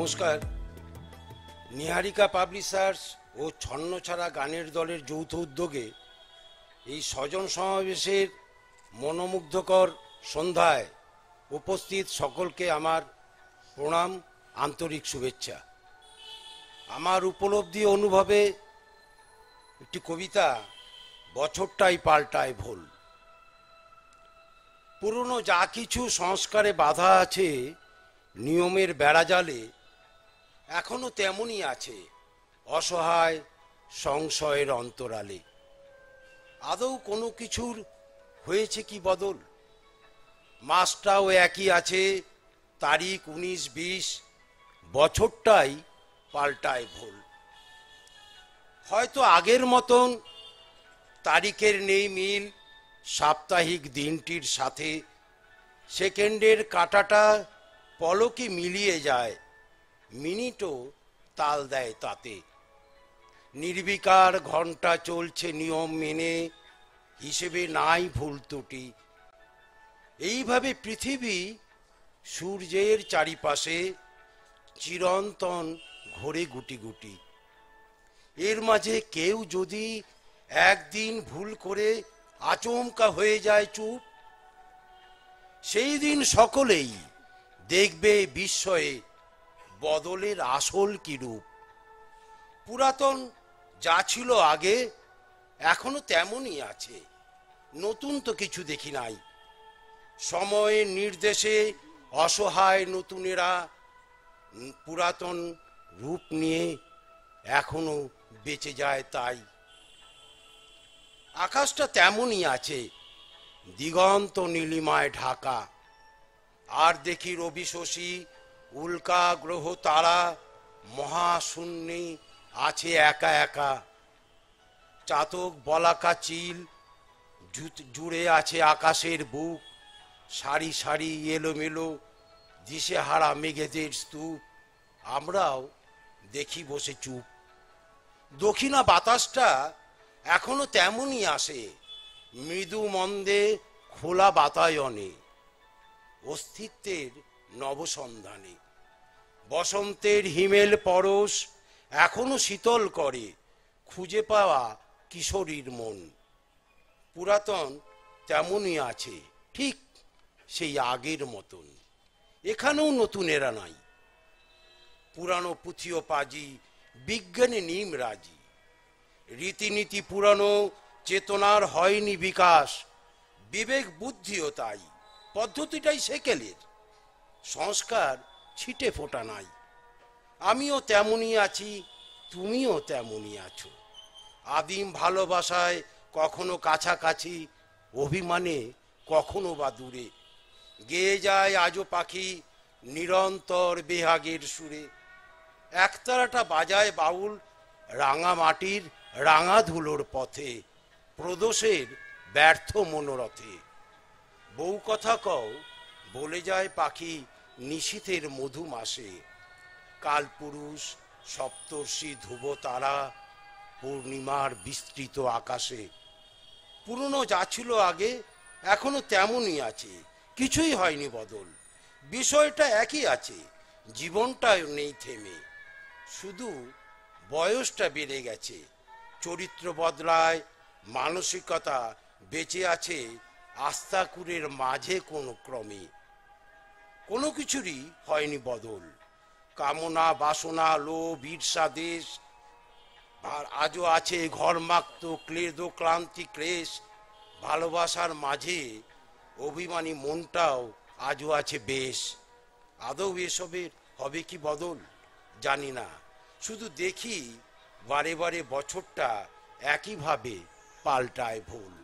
নমস্কার। নিহারিকা পাবলিশার্স ও ছন্নছাড়া গানের দলের যৌথ উদ্যোগে এই স্বজন সমাবেশের মনোমুগ্ধকর সন্ধ্যায় উপস্থিত সকলকে আমার প্রণাম, আন্তরিক শুভেচ্ছা। আমার উপলব্ধি অনুভবে একটি কবিতা, বছরটাই পাল্টায় ভুল। পুরনো যা কিছু সংস্কারে বাধা আছে নিয়মের বেড়াজালে, এখনো তেমনই আছে অসহায় সংশয়ের অন্তরালে। আদৌ কোনো কিছুর হয়েছে কি বদল? মাসটাও একই আছে, তারিখ 19-20, বছরটাই পাল্টায় ভুল। হয়তো আগের মতন তারিখের নেই মিল, সাপ্তাহিক দিনটির সাথে সেকেন্ডের কাঁটাটা পলকে মিলিয়ে যায়, মিনিটও তাল দেয় তাতে। নির্বিকার ঘন্টা চলছে নিয়ম মেনে, হিসেবে নাই ভুল ত্রুটি। এইভাবে পৃথিবী সূর্যের চারিপাশে চিরন্তন ঘোরে গুটি গুটি। এর মাঝে কেউ যদি একদিন ভুল করে আচমকা হয়ে যায় চুপ, সেই দিন সকলেই দেখবে বিস্ময়ে বদলের আসল কি রূপ। পুরাতন যা ছিল আগে এখনো তেমনই আছে, নতুন তো কিছু দেখি নাই। সময়ের নির্দেশে অসহায় নতুনেরা পুরাতন রূপ নিয়ে এখনো বেঁচে যায় তাই। আকাশটা তেমনই আছে, দিগন্ত নীলিমায় ঢাকা। আর দেখি রবি শশী উল্কা গ্রহ তারা মহাশূন্যে আছে একা একা। চাতক বলাকা চিল জুড়ে আছে আকাশের বুক, সারি সারি এলোমেলো দিশেহারা মেঘেদের স্তূপ। আমরাও দেখি বসে চুপ। দক্ষিণা বাতাসটা এখনো তেমনই আসে, মৃদু মন্দে খোলা বাতায়নে, অস্তিত্বের নবসন্ধানে। বসন্তের হিমেল পরশ এখনো শীতল করে খুঁজে পাওয়া কিশোরীর মন। পুরাতন তেমনই আছে, ঠিক সেই আগের মতন। এখানেও নতুনেরা নাই, পুরানো পুঁথিও পাজি, বিজ্ঞানে নিম রাজি। রীতিনীতি পুরানো, চেতনার হয়নি বিকাশ, বিবেক বুদ্ধিও তাই, পদ্ধতিটাই সেকেলের। সংস্কার ছিটে ফোটা নাই। আমিও তেমনই আছি, তুমিও তেমনই আছো। আদিম ভালোবাসায় কখনো কাছাকাছি, অভিমানে কখনো বা দূরে। গেয়ে যায় আজও পাখি নিরন্তর বেহাগের সুরে। একতারাটা বাজায় বাউল রাঙা মাটির রাঙা ধুলোর পথে, প্রদোষের ব্যর্থ মনোরথে। বউ কথা কও বলে যায় পাখি নিশীথের মধু মাসে। কালপুরুষ সপ্তর্ষি ধ্রুব তারা পূর্ণিমার বিস্তৃত আকাশে। পুরনো যা ছিল আগে এখনো তেমনই আছে, কিছুই হয়নি বদল। বিষয়টা একই আছে, জীবনটাও নেই থেমে, শুধু বয়সটা বেড়ে গেছে। চরিত্র বদলায়, মানসিকতা বেঁচে আছে আস্তাকুরের মাঝে। কোনো ক্রমে কোনো কিছুরই হয়নি বদল। কামনা বাসনা লোভ ঈর্ষা দেশ আর আজও আছে ঘরমাক্ত ক্লান্তি ক্লেশ। ভালোবাসার মাঝে অভিমানী মনটাও আজও আছে বেশ। আদৌ এসবের হবে কি বদল জানি না, শুধু দেখি বারে বারে বছরটা একইভাবে পাল্টায় ভুল।